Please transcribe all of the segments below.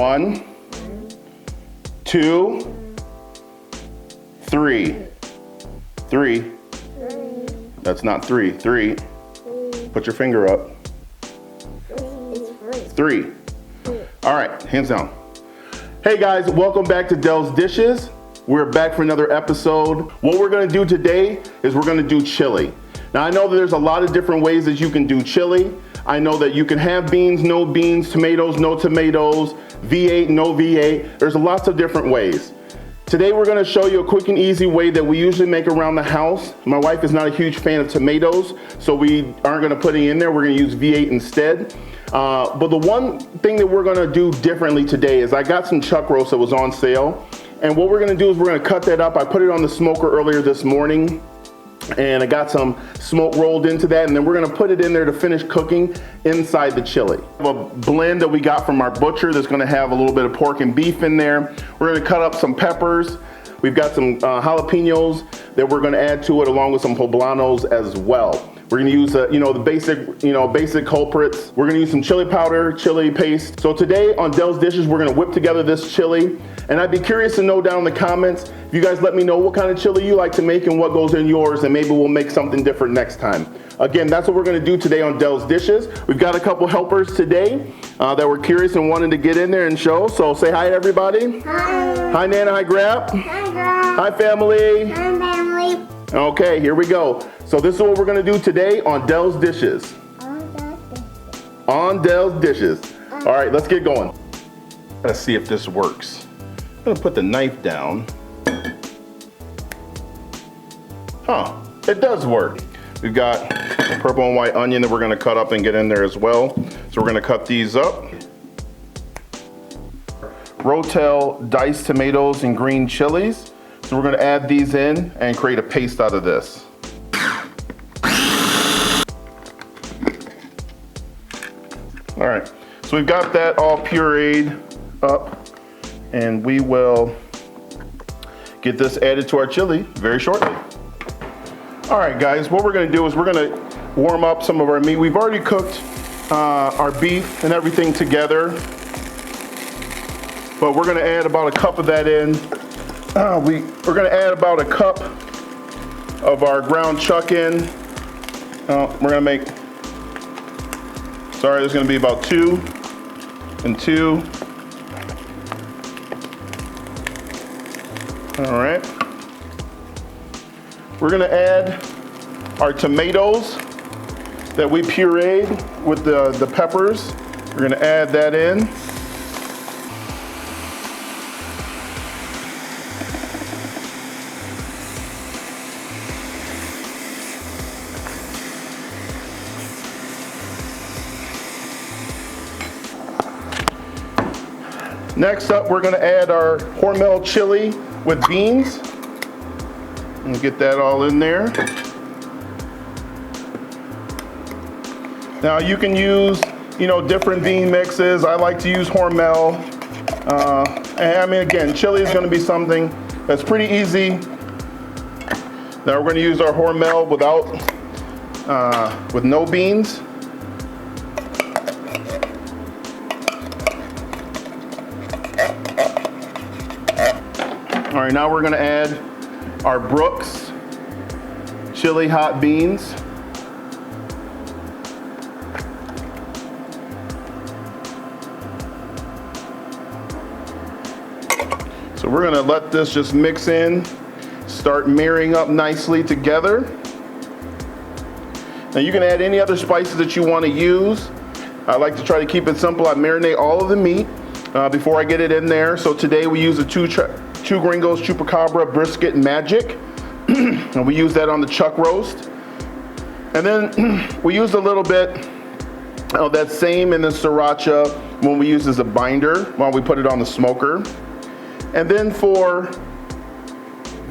1, 2, 3. 3. That's not 3. 3. Put your finger up. 3. All right, hands down. Hey guys, welcome back to Dell's Dishes. We're back for another episode. What we're gonna do today is we're gonna do chili. Now I know that there's a lot of different ways that you can do chili. I know that you can have beans, no beans, tomatoes, no tomatoes, V8, no V8. There's lots of different ways. Today we're gonna show you a quick and easy way that we usually make around the house. My wife is not a huge fan of tomatoes, so we aren't gonna put any in there. We're gonna use V8 instead. But the one thing that we're gonna do differently today is I got some chuck roast that was on sale. And what we're gonna do is we're gonna cut that up. I put it on the smoker earlier this morning, and I got some smoke rolled into that, and then we're gonna put it in there to finish cooking inside the chili. We have a blend that we got from our butcher that's gonna have a little bit of pork and beef in there. We're gonna cut up some peppers. We've got some jalapenos that we're gonna add to it, along with some poblanos as well. We're gonna use the basic culprits. We're gonna use some chili powder, chili paste. So today on Dell's Dishes, we're gonna whip together this chili. And I'd be curious to know down in the comments, if you guys let me know what kind of chili you like to make and what goes in yours, and maybe we'll make something different next time. Again, that's what we're gonna do today on Dell's Dishes. We've got a couple helpers today that were curious and wanted to get in there and show. So say hi to everybody. Hi. Hi Nana, hi Grap. Hi, Grap. Hi family. Hi, family. Okay, here we go. So this is what we're gonna do today on Dell's Dishes. On Dell's Dishes. All right, let's get going. Let's see if this works. I'm gonna put the knife down. Huh, it does work. We've got purple and white onion that we're gonna cut up and get in there as well. So we're gonna cut these up. Rotel diced tomatoes and green chilies. So we're gonna add these in and create a paste out of this. All right, so we've got that all pureed up, and we will get this added to our chili very shortly. All right, guys, what we're gonna do is we're gonna warm up some of our meat. We've already cooked our beef and everything together, but we're gonna add about a cup of that in. We're gonna add about a cup of our ground chuck in. We're gonna make, sorry, there's gonna be about 2 and 2. All right. We're gonna add our tomatoes that we pureed with the peppers. We're gonna add that in. Next up, we're gonna add our Hormel chili with beans. And get that all in there. Now you can use, different bean mixes. I like to use Hormel. And I mean, again, chili is gonna be something that's pretty easy. Now we're gonna use our Hormel with no beans. All right, now we're gonna add our Brooks chili hot beans. So we're gonna let this just mix in, start marrying up nicely together. Now you can add any other spices that you wanna use. I like to try to keep it simple. I marinate all of the meat before I get it in there. So today we use the two Gringos Chupacabra Brisket Magic, and we use that on the chuck roast. And then we use a little bit of that same in the sriracha when we use as a binder while we put it on the smoker. And then for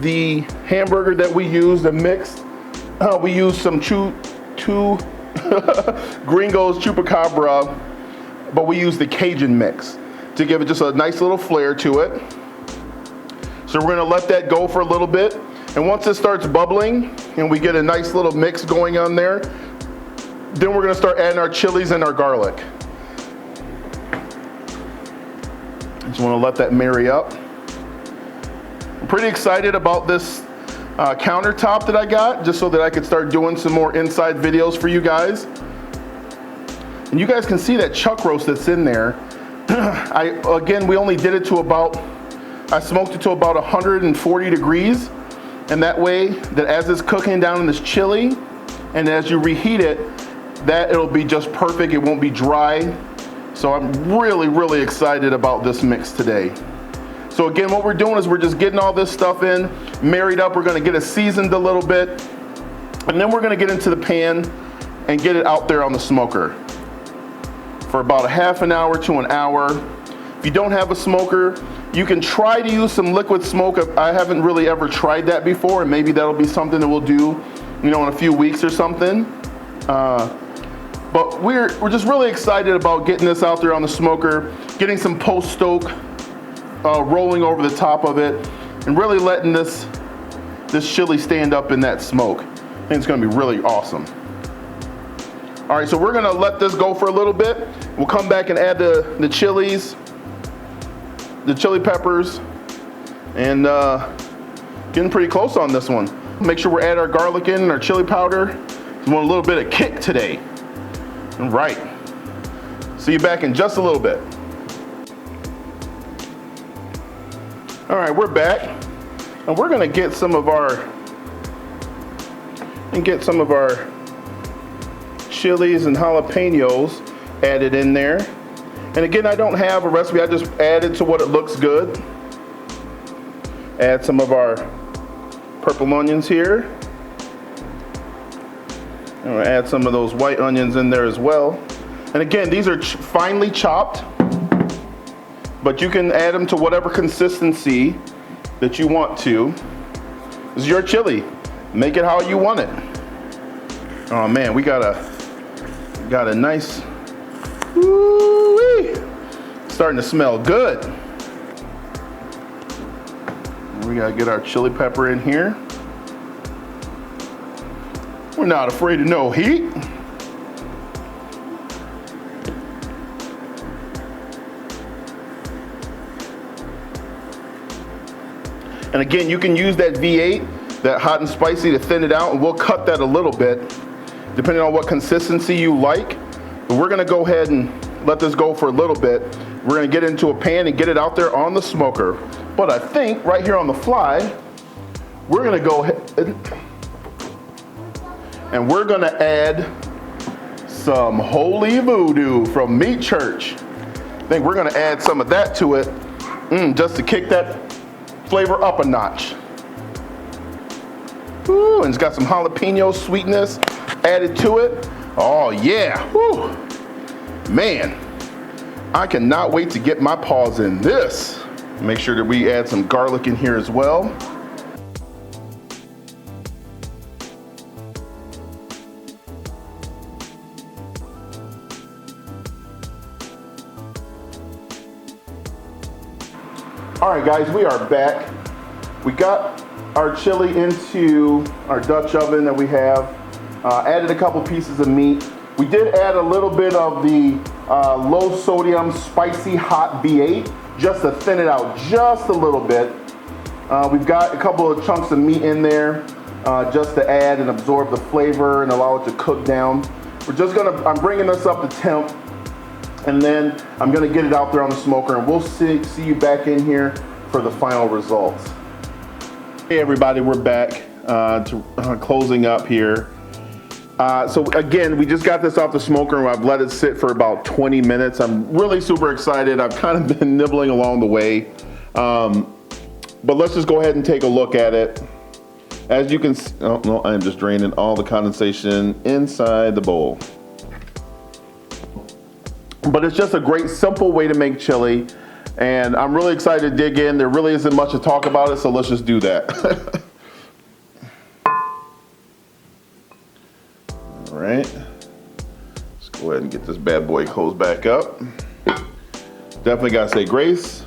the hamburger that we use, the mix, we use some two Gringos Chupacabra, but we use the Cajun mix to give it just a nice little flair to it. So we're gonna let that go for a little bit. And once it starts bubbling and we get a nice little mix going on there, then we're gonna start adding our chilies and our garlic. Just want to let that marry up. I'm pretty excited about this countertop that I got, just so that I could start doing some more inside videos for you guys. And you guys can see that chuck roast that's in there. Again, we only did it to about, I smoked it to about 140 degrees. And that way, that as it's cooking down in this chili, and as you reheat it, that it'll be just perfect. It won't be dry. So I'm really, really excited about this mix today. So again, what we're doing is we're just getting all this stuff in, married up. We're gonna get it seasoned a little bit, and then we're gonna get into the pan and get it out there on the smoker for about a half an hour to an hour. If you don't have a smoker, you can try to use some liquid smoke. I haven't really ever tried that before, and maybe that'll be something that we'll do, you know, in a few weeks or something. But we're just really excited about getting this out there on the smoker, getting some post-stoke rolling over the top of it, and really letting this chili stand up in that smoke. I think it's gonna be really awesome. All right, so we're gonna let this go for a little bit. We'll come back and add the chilies, the chili peppers, and getting pretty close on this one. Make sure we add our garlic in and our chili powder. We want a little bit of kick today. All right, see you back in just a little bit. All right, we're back, and we're gonna get some of our chilies and jalapenos added in there. And again, I don't have a recipe, I just added to what it looks good. Add some of our purple onions here. I'm gonna add some of those white onions in there as well. And again, these are finely chopped, but you can add them to whatever consistency that you want to. This is your chili. Make it how you want it. Oh man, we got a nice, woo-wee. Starting to smell good. We gotta get our chili pepper in here. We're not afraid of no heat. And again, you can use that V8, that hot and spicy, to thin it out, and we'll cut that a little bit, depending on what consistency you like. But we're gonna go ahead and let this go for a little bit. We're gonna get into a pan and get it out there on the smoker. But I think right here on the fly, we're gonna go ahead and we're gonna add some Holy Voodoo from Meat Church. I think we're gonna add some of that to it, just to kick that flavor up a notch. Ooh, and it's got some jalapeno sweetness added to it. Oh yeah, whew. Man, I cannot wait to get my paws in this. Make sure that we add some garlic in here as well. All right, guys, we are back. We got our chili into our Dutch oven that we have. Added a couple pieces of meat. We did add a little bit of the low sodium spicy hot V8 just to thin it out just a little bit. We've got a couple of chunks of meat in there just to add and absorb the flavor and allow it to cook down. I'm bringing this up to temp, and then I'm gonna get it out there on the smoker, and we'll see you back in here for the final results. Hey everybody, we're back to closing up here. So again, we just got this off the smoker and I've let it sit for about 20 minutes. I'm really super excited. I've kind of been nibbling along the way. But let's just go ahead and take a look at it. As you can see, oh no, I'm just draining all the condensation inside the bowl. But it's just a great, simple way to make chili. And I'm really excited to dig in. There really isn't much to talk about it, so let's just do that. All right, let's go ahead and get this bad boy closed back up. Definitely gotta say grace.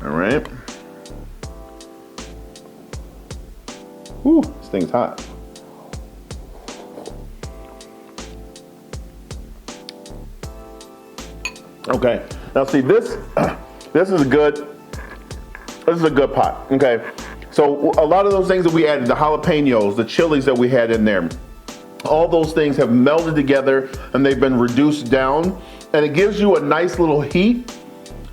All right. Whew, this thing's hot. Okay, now see this, this is a good pot, okay? So a lot of those things that we added, the jalapenos, the chilies that we had in there, all those things have melded together and they've been reduced down, and it gives you a nice little heat,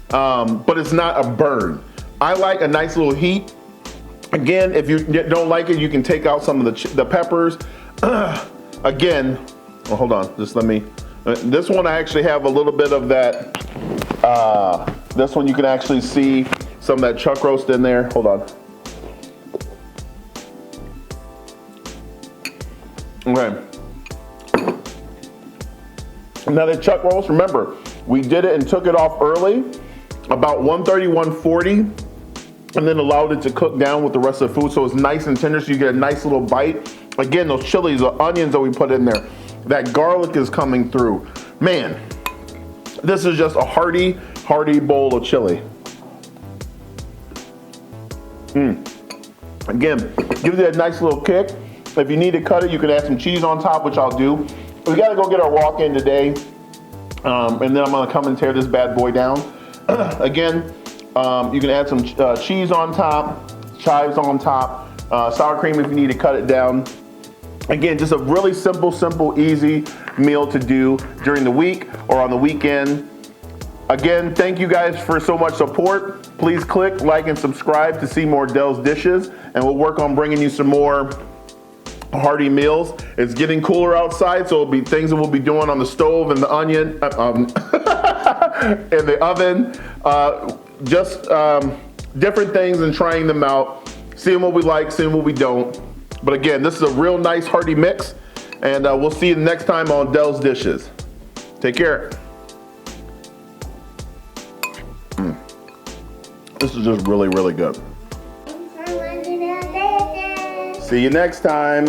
but it's not a burn. I like a nice little heat. Again, if you don't like it, you can take out some of the peppers. Again, well, hold on, just let me, this one I actually have a little bit of that, this one you can actually see some of that chuck roast in there. Hold on. Okay. Now the chuck roast, remember, we did it and took it off early, about 130, 140, and then allowed it to cook down with the rest of the food, so it's nice and tender, so you get a nice little bite. Again, those chilies, the onions that we put in there, that garlic is coming through. Man, this is just a hearty bowl of chili. Again, gives it a nice little kick. If you need to cut it, you can add some cheese on top, which I'll do. We gotta go get our walk-in today, and then I'm gonna come and tear this bad boy down. Again, you can add some cheese on top, chives on top, sour cream if you need to cut it down. Again, just a really simple, easy meal to do during the week or on the weekend. Again, thank you guys for so much support. Please click like and subscribe to see more Dell's Dishes, and we'll work on bringing you some more hearty meals. It's getting cooler outside, so it'll be things that we'll be doing on the stove and the onion, in the oven. Just different things and trying them out, seeing what we like, seeing what we don't. But again, this is a real nice hearty mix, and we'll see you next time on Dell's Dishes. Take care. This is just really good. See you next time.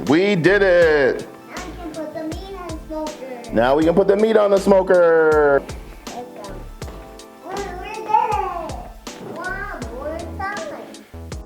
We did it. Now we can put the meat on the smoker. Now we can put the meat on the smoker.